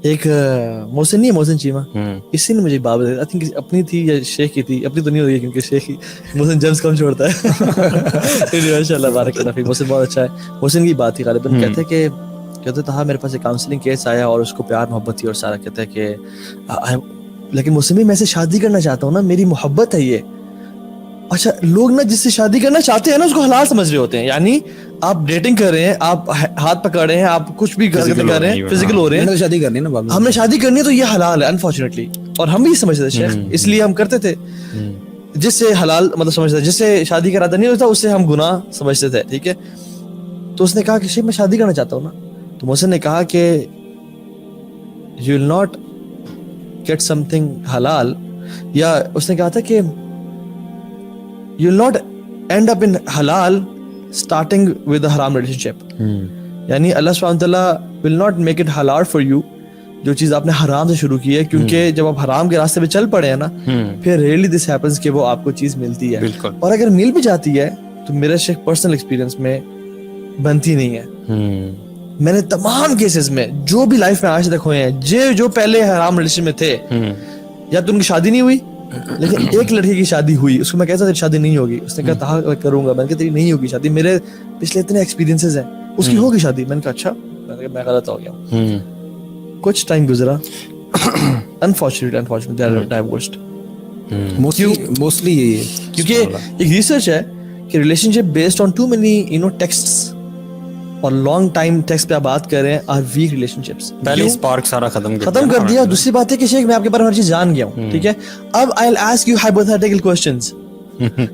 ایک محسن نہیں ہے, محسن چیمہ, اسی نے مجھے بات بتائی, آئی تھنک اپنی تھی یا شیخ کی تھی, اپنی تو نہیں ہوئی کیونکہ شیخ ہی, محسن جمس کم چھوڑتا ہے. ماشاء اللہ بارک اللہ فیک, محسن بہت اچھا ہے. محسن کی بات تھی غالباً, کہتے تھا میرے پاس ایک کاؤنسلنگ کیس آیا اور اس کو پیار محبت تھی اور سارا, کہتا ہے کہ لیکن محسن میں سے شادی کرنا چاہتا ہوں نا, میری محبت ہے یہ. اچھا, لوگ نا جس سے شادی کرنا چاہتے ہیں نا اس کو حلال سمجھ رہے ہوتے ہیں, یعنی آپ ڈیٹنگ کر رہے ہیں, آپ ہاتھ پکڑ رہے ہیں, آپ کچھ بھی کر رہے ہیں, فزیکل ہو رہے ہیں, شادی کرنی ہے نا, ہم نے شادی کرنی ہے تو یہ حلال ہے انفارچونیٹلی. اور ہم بھی سمجھتے تھے شیخ, اس لیے ہم کرتے تھے. جس سے حلال مطلب سمجھتے تھے, جس سے شادی کا ارادہ نہیں ہوتا اس سے ہم گناہ سمجھتے تھے, ٹھیک ہے. تو اس نے کہا کہ شیخ میں شادی کرنا چاہتا ہوں نا. تو محسن نے کہا کہ you will not get something حلال, یا اس نے کہا تھا کہ you will not end up in halal starting with a haram relationship. یعنی اللہ سبحانہ وتعالیٰ will not make it halal for you جو چیز آپ نے حرام سے شروع کی ہے, کیونکہ جب آپ حرام کے راستے پہ چل پڑے ہیں نا, پھر really this happens کہ وہ آپ کو چیز ملتی ہے. اور اگر مل بھی جاتی ہے تو میرے شیخ پرسنل ایکسپیرینس میں بنتی نہیں ہے. میں نے تمام کیسز میں جو بھی لائف میں آج تک ہوئے ہیں, جو پہلے حرام ریلیشن میں تھے, یا تو ان کی شادی نہیں ہوئی, لیکن ایک لڑکی کی شادی ہوئی, اس کو میں کہتا تیری شادی نہیں ہوگی, اس نے کہا تھا کروں گا, میں نے کہا تیری نہیں ہوگی شادی, میرے پچھلے اتنے ایکسپیرینسز ہیں, اس کی ہوگی شادی. میں نے کہا اچھا, میں غلط ہو گیا. کچھ ٹائم گزرا, انفارچونیٹلی ڈائیورسڈ. موسٹلی یہی ہے, کیونکہ ایک ریسرچ ہے کہ relationship based on too many texts اور لانگ ٹائم ٹیکسٹ پہ آپ بات کر رہے ہیں, آر ویک ریلیشن شپس. پہلے اسپارک سارا ختم کر دیا. دوسری بات ہے کہ شیخ میں آپ کے بارے میں ہر چیز جان گیا ہوں, ٹھیک ہے. اب I will ask you hypothetical questions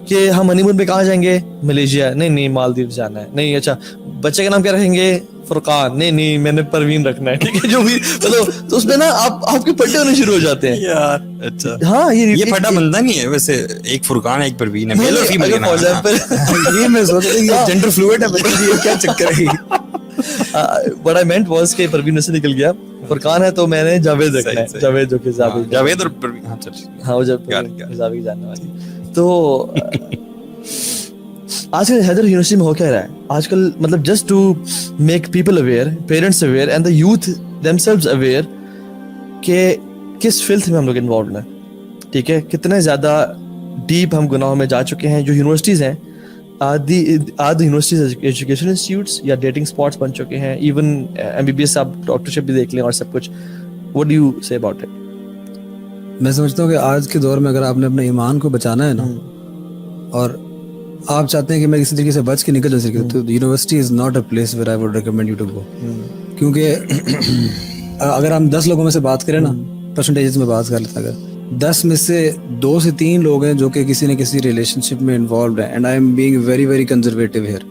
کہ ہم ہنی مون پہ کہاں جائیں گے, ملیشیا, نہیں مالدیو جانا ہے, نہیں اچھا بچے کا نام کیا رکھیں گے, فرقان, نہیں میں نے پروین رکھنا ہے, ٹھیک ہے. جو بھی مطلب تو اس میں نا آپ کے پھٹے ہونے شروع ہو جاتے ہیں یار. اچھا ہاں, یہ پھٹا بنتا نہیں ہے ویسے, ایک فرقان ایک پروین ہے, میل اور فیمیل. یہ میں سوچ رہا ہوں جینڈر فلوئڈ ہے, کیا چکر ہے. What I meant was کہ پروین سے نکل گیا, فرقان ہے تو میں نے جاوید رکھنا ہے, جاوید جو کہ جاوید اور پروین, ہاں وہ جب حزابی جاننے والی. تو آج کل حیدر یونیورسٹی میں ہو کیا رہا ہے آج کل, مطلب just to make people aware, parents aware and the youth themselves aware کہ کس فلتھ میں ہم لوگ انوالوڈ ہیں, ٹھیک ہے. کتنے زیادہ ڈیپ ہم گناہوں میں جا چکے ہیں. جو یونیورسٹیز ہیں, آدھی یونیورسٹیز ایجوکیشن انسٹیٹیوٹس یا ڈیٹنگ اسپاٹس بن چکے ہیں. ایون MBBS آپ ڈاکٹرشپ بھی دیکھ لیں اور سب کچھ. What do you say about it? میں سمجھتا ہوں کہ آج کے دور میں اگر آپ نے اپنے ایمان کو بچانا ہے نا, اور آپ چاہتے ہیں کہ میں کسی طریقے سے بچ کے نکل جا, تو university is not a place where I would recommend you to go. کیونکہ اگر ہم 10 لوگوں میں سے بات کریں نا, پرسنٹیجز میں بات کر لیتے ہیں, اگر 10 میں سے 2 سے 3 لوگ ہیں جو کہ کسی نہ کسی ریلیشن شپ میں انوالوڈ ہیں, and I am being very very conservative here,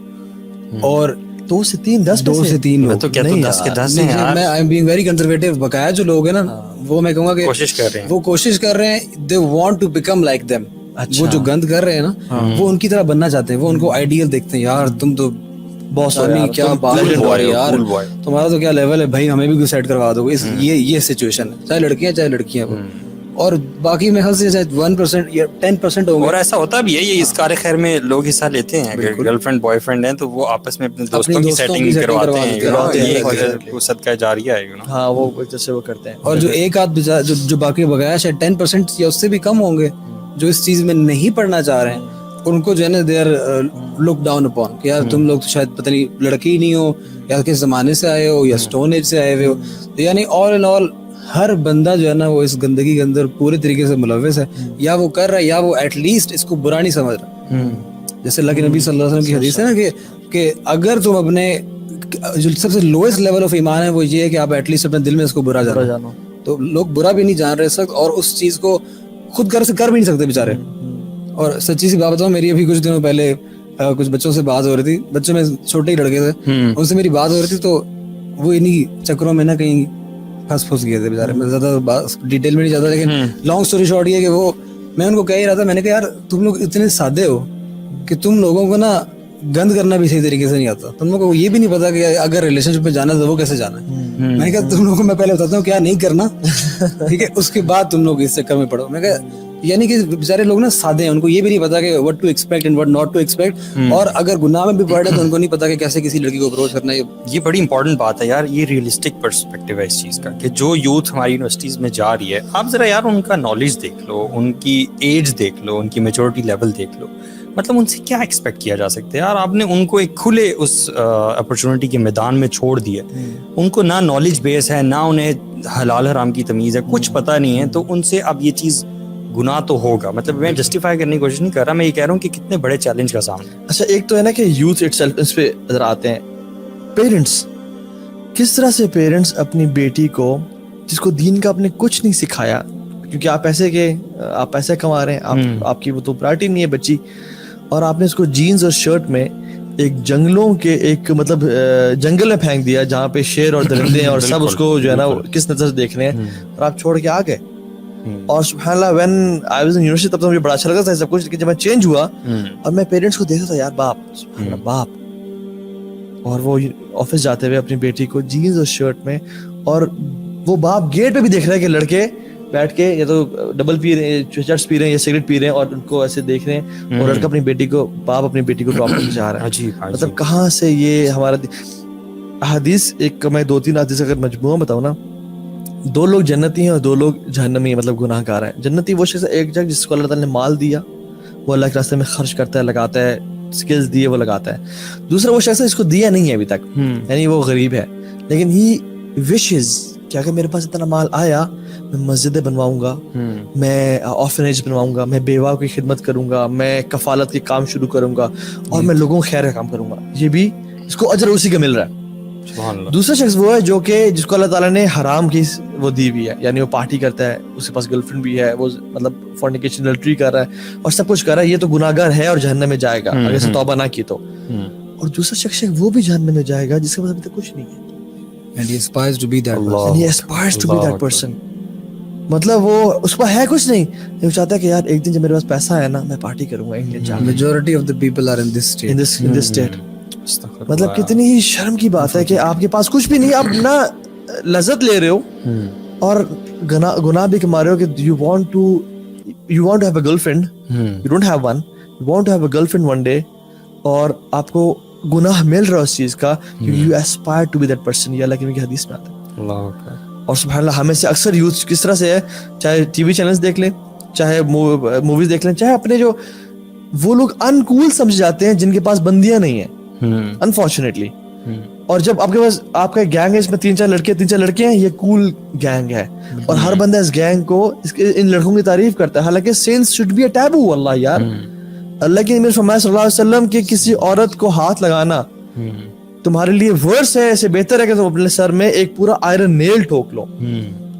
اور 2 سے 3 لوگ تو کیا 10 کے 10 ہیں یار. میں آئی ایم بینگ ویری کنزرویٹو. بقایا جو لوگ ہیں نا, وہ میں کہوں گا کہ وہ کوشش کر رہے ہیں, they want to become like them. وہ جو گند کر رہے ہیں نا, وہ ان کی طرح بننا چاہتے ہیں, وہ ان کو آئیڈیل دیکھتے ہیں. یار تم تو باس ہو یار, کیا بات ہے یار, تمہارا تو کیا لیول ہے بھائی, ہمیں بھی سیٹ کروا دو. یہ سچویشن ہے, چاہے لڑکیاں چاہے لڑکیاں. اور باقی میں خیال سے 1% یا 10% ہوں گے. اور ایسا ہوتا بھی ہے, یہ اس کار خیر میں لوگ حصہ لیتے ہیں. گرل فرینڈ بوائے فرینڈ ہیں تو وہ آپس میں اپنے دوستوں کی سیٹنگ کرواتے ہیں, صدقہ جاریہ ہے. ہاں وہ جیسے وہ کرتے ہیں. اور جو ایک آدھ جو باقی بغیر شاید 10% یا اس سے بھی کم ہوں گے جو اس چیز میں نہیں پڑھنا چاہ رہے ہیں, ان کو جو ہے نا they are look down upon کہ یار تم لوگ تو شاید پتہ نہیں لڑکی ہی نہیں ہو, یا کس زمانے سے آئے ہو, یا اسٹون ایج سے آئے ہوئے ہو. یعنی آل ان آل ہر بندہ جو ہے نا وہ اس گندگی کے اندر پورے طریقے سے ملوث ہے, یا وہ کر رہا ہے یا وہ ایٹ لیسٹ اس کو برا نہیں سمجھ رہا. جیسے اللہ کے نبی صلی اللہ علیہ وسلم کی حدیث ہے نا کہ اگر تم اپنے جو سب سے لوئسٹ لیول آف ایمان ہے وہ یہ ہے کہ آپ ایٹ لیسٹ اپنے دل میں اس کو برا جانو. تو لوگ برا بھی نہیں جان رہے سخت, اور اس چیز کو خود کر بھی نہیں سکتے بیچارے. اور سچی سی بات بتاؤں, میری ابھی کچھ دنوں پہلے کچھ بچوں سے بات ہو رہی تھی, بچوں میں چھوٹے ہی لڑکے تھے, ان سے میری بات ہو رہی تھی, تو وہ انہی چکروں میں نا کہیں پھنس گئے تھے بیچارے. میں زیادہ ڈیٹیل میں نہیں جاتا, لیکن لانگ اسٹوری شارٹ یہ کہ وہ, میں ان کو کہہ ہی رہا تھا, میں نے کہا یار تم لوگ اتنے سادے ہو کہ تم لوگوں کو نا گند کرنا بھی صحیح طریقے سے نہیں آتا. تم لوگوں کو یہ بھی نہیں پتا کہ اگر ریلیشن شپ پہ جانا تو وہ کیسے جانا ہے. میں نے کہا تم لوگوں کو میں پہلے بتاتا ہوں کیا نہیں کرنا, ٹھیک ہے, اس کے بعد تم لوگ اس چکر میں پڑو. میں کہا یعنی کہ بیچارے لوگ نا سادے ہیں, ان کو یہ بھی نہیں پتا کہ what to expect and what not to expect, اور اگر گناہ میں بھی پڑ رہے تو ان کو نہیں پتا کہ کیسے کسی لڑکی کو اپروچ کرنا ہے. یہ بڑی امپورٹنٹ بات ہے یار, یہ ریئلسٹک پرسپیکٹیو ہے اس چیز کا کہ جو یوتھ ہماری یونیورسٹیز میں جا رہی ہے, آپ ذرا یار ان کا نالج دیکھ لو, ان کی ایج دیکھ لو, ان کی میچورٹی لیول دیکھ لو. مطلب ان سے کیا ایکسپیکٹ کیا جا سکتا ہے یار, آپ نے ان کو ایک کھلے اس اپرچونٹی کے میدان میں چھوڑ دیا, ان کو نہ نالج بیس ہے, نہ انہیں حلال حرام کی تمیز ہے, کچھ پتہ نہیں ہے, تو ان سے اب یہ چیز گناہ تو ہوگا. مطلب میں جسٹیفائی کرنے کی کوشش نہیں کر رہا, میں یہ کہہ رہا ہوں کہ کتنے بڑے چیلنج کا سامنا. اچھا ایک تو ہے نا کہ یوتھ اٹ سیلف, اس پہ نظر آتے ہیں پیرنٹس, کس طرح سے پیرنٹس اپنی بیٹی کو جس کو دین کا آپ نے کچھ نہیں سکھایا, کیونکہ آپ پیسے کما رہے ہیں, آپ کی وہ تو پرائرٹی نہیں ہے بچی, اور آپ نے اس کو جینز اور شرٹ میں ایک جنگلوں کے ایک مطلب جنگل میں پھینک دیا جہاں پہ شیر اور درندے ہیں اور سب اس کو جو ہے نا کس نظر سے دیکھ رہے ہیں, اور آپ چھوڑ کے آ گئے. اور سبحان اللہ when I was in university تب تو مجھے بڑا اچھا لگا تھا سب کچھ, لیکن جب میں چینج ہوا اور میں پیرنٹس کو دیکھتا تھا یار باپ, اور وہ آفس جاتے ہوئے اپنی بیٹی کو جینز اور شرٹ میں, اور وہ باپ گیٹ پہ بھی دیکھ رہا ہے کہ لڑکے بیٹھ کے یا تو ڈبل پی رہے ہیں, چرچ پی رہے ہیں یا سگریٹ پی رہے ہیں, اور ان کو ایسے دیکھ رہے ہیں, اور لڑکا باپ اپنی بیٹی کو ڈراپ کرنے جا رہا ہے. مطلب کہاں سے یہ ہمارا حدیث, ایک میں 2-3 حدیث اگر مجموعہ بتاؤں نا, 2 لوگ جنتی ہیں اور 2 لوگ جہنمی ہیں, مطلب گناہ گار ہیں. جنتی وہ شخص ایک جگہ جس کو اللہ تعالیٰ نے مال دیا, وہ اللہ کے راستے میں خرچ کرتا ہے, لگاتا ہے, سکلز دیے وہ لگاتا ہے. دوسرا وہ شخص ہے جس کو دیا نہیں ہے ابھی تک, یعنی وہ غریب ہے, لیکن ہی وشز کہ اگر میرے پاس اتنا مال آیا میں مسجدیں بنواؤں گا, میں آرفنیج بنواؤں گا, میں بیواؤں کی خدمت کروں گا, میں کفالت کے کام شروع کروں گا, اور میں لوگوں کو خیر کا کام کروں گا. یہ بھی اس کو اجر اسی کا مل رہا ہے. دوسرا شخص وہ ہے جو کہ جس کو اللہ تعالیٰ نے حرام کی وہ دی ہوئی ہے, یعنی وہ پارٹی کرتا ہے, اس کے پاس گرل فرینڈ بھی ہے, وہ مطلب فورنیکیشن اڈلٹری کر رہا ہے اور سب کچھ کر رہا ہے, یہ تو گناہ گار ہے اور جہنم میں جائے گا اگر اسے توبہ نہ کی تو. اور دوسرا شخص وہ بھی جہنم میں جائے گا جس کے پاس ابھی تک کچھ نہیں ہے, and he aspires to be that person. مطلب وہ اس پر ہے کچھ نہیں, وہ چاہتا ہے کہ یار ایک دن جب میرے پاس پیسہ ہے نا میں پارٹی کروں گا انگلینڈ جا. Majority of the people are in this state. مطلب کتنی ہی شرم کی بات ہے کہ آپ کے پاس کچھ بھی نہیں, آپ نہ لذت لے رہے ہو اور گناہ بھی کما رہے ہو کہ you want to have a girlfriend, you don't have one, you want to have a girlfriend one day, اور آپ کو گناہ مل رہا ہے اس چیز کا کیونکہ you aspire to be that person. یہ اللہ کی حدیث میں آتا ہے. اللہ اکبر. اور سبحان اللہ ہمیں سے اکثر یوتھ کس طرح سے ہے, چاہے ٹی وی چینلز دیکھ لیں, چاہے موویز دیکھ لیں, چاہے اپنے جو وہ لوگ انکول سمجھ جاتے ہیں جن کے پاس بندیاں نہیں ہیں انفارچونیٹلی, اور جب آپ کے پاس آپ کا گینگ ہے اس میں 3-4 لڑکے ہیں, یہ کول گینگ ہے, اور ہر بندہ اس گینگ کو ان لڑکوں کی تعریف کرتا ہے, حالانکہ sense should be a taboo. واللہ یار اللہ کے نبی فرمایا صلی اللہ علیہ وسلم کہ کسی عورت کو ہاتھ لگانا تمہارے لیے ورس ہے, ایسے بہتر ہے کہ تم اپنے سر میں ایک پورا آئرن نیل ٹھوک لو.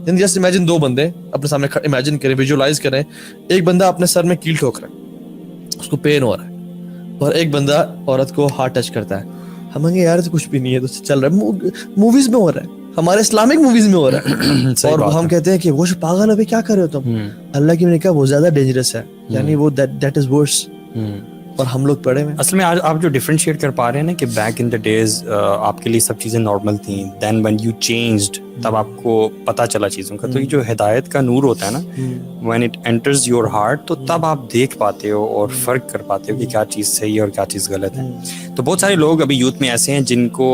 جسٹ امیجن 2 بندے اپنے سامنے امیجن کریں, ویژوالائز کریں, ایک بندہ اپنے سر میں کیل ٹھوک رہا ہے, اس کو پین ہو رہا ہے, اور ایک بندہ عورت کو ہاتھ ٹچ کرتا ہے. ہم کہیں یار تو کچھ بھی نہیں ہے, تو چل رہا ہے, موویز میں ہو رہا ہے, ہمارے اسلامک موویز میں ہو رہا ہے, اور ہم کہتے ہیں کہ وہ پاگل ہے, کیا کر رہے ہو تم. اللہ کی نے کہا وہ زیادہ ڈینجرس ہے, یعنی وہ دیٹ از ورس, اور ہم لوگ پڑھے ہوئے. اصل میں آج آپ جو ڈفرینشیٹ کر پا رہے ہیں نا کہ بیک ان دا ڈیز آپ کے لیے سب چیزیں نارمل تھیں, دین وین یو چینجڈ تب آپ کو پتہ چلا چیزوں کا. تو یہ جو ہدایت کا نور ہوتا ہے نا, when it enters your heart, تو تب آپ دیکھ پاتے ہو اور فرق کر پاتے ہو کہ کیا چیز صحیح ہے اور کیا چیز غلط ہے. تو بہت سارے لوگ ابھی یوتھ میں ایسے ہیں جن کو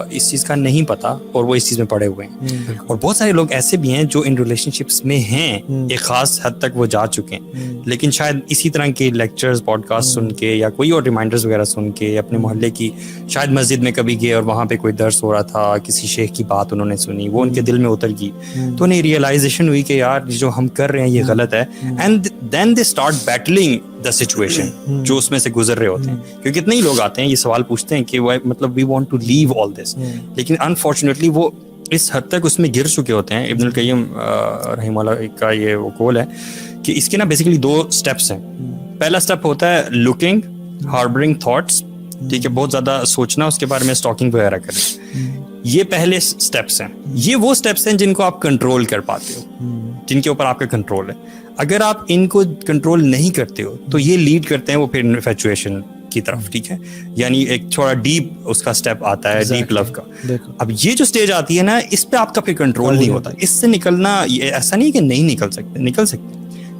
اس چیز کا نہیں پتہ اور وہ اس چیز میں پڑے ہوئے ہیں, اور بہت سارے لوگ ایسے بھی ہیں جو ان ریلیشن شپس میں ہیں, ایک خاص حد تک وہ جا چکے ہیں, لیکن شاید اسی طرح کے لیکچرز پوڈ کاسٹ سن کے یا کوئی اور ریمائنڈرز وغیرہ سن کے, اپنے محلے کی شاید مسجد میں کبھی گئے اور وہاں پہ کوئی درس ہو رہا تھا, کسی شیخ کی بات انہوں نے سنی, وہ ان کے دل میں اتر گئی, تو انہیں ریئلائزیشن ہوئی کہ یار جو ہم کر رہے ہیں یہ غلط ہے, and then they start battling the situation جو اس میں سے گزر رہے ہوتے ہیں. کیونکہ اتنے ہی لوگ آتے ہیں یہ سوال پوچھتے ہیں کہ مطلب وی وانٹ ٹو لیو آل دس, لیکن انفارچونیٹلی وہ اس حد تک اس میں گر چکے ہوتے ہیں. ابن القیم رحمہ اللہ کا یہ وہ قول ہے کہ اس کے نا بیسیکلی 2 اسٹیپس ہیں. پہلا اسٹیپ ہوتا ہے لوکنگ, ہاربرنگ تھاٹس, ٹھیک ہے, بہت زیادہ سوچنا, اس کے بارے میں اسٹاکنگ وغیرہ کریں. یہ پہلے اسٹیپس ہیں, یہ وہ اسٹیپس ہیں جن کو آپ کنٹرول کر پاتے ہو, جن کے اوپر آپ کا کنٹرول ہے. اگر آپ ان کو کنٹرول نہیں کرتے ہو تو یہ لیڈ کرتے ہیں وہ پھر انفیچویشن کی طرف, ٹھیک ہے, یعنی ایک تھوڑا ڈیپ اس کا اسٹیپ آتا ہے, ڈیپ لو کا. اب یہ جو اسٹیج آتی ہے نا, اس پہ آپ کا پھر کنٹرول نہیں ہوتا. اس سے نکلنا ایسا نہیں کہ نہیں نکل سکتے,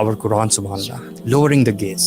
our Quran, subhanallah, lowering the gaze.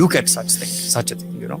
look at such a thing, you know.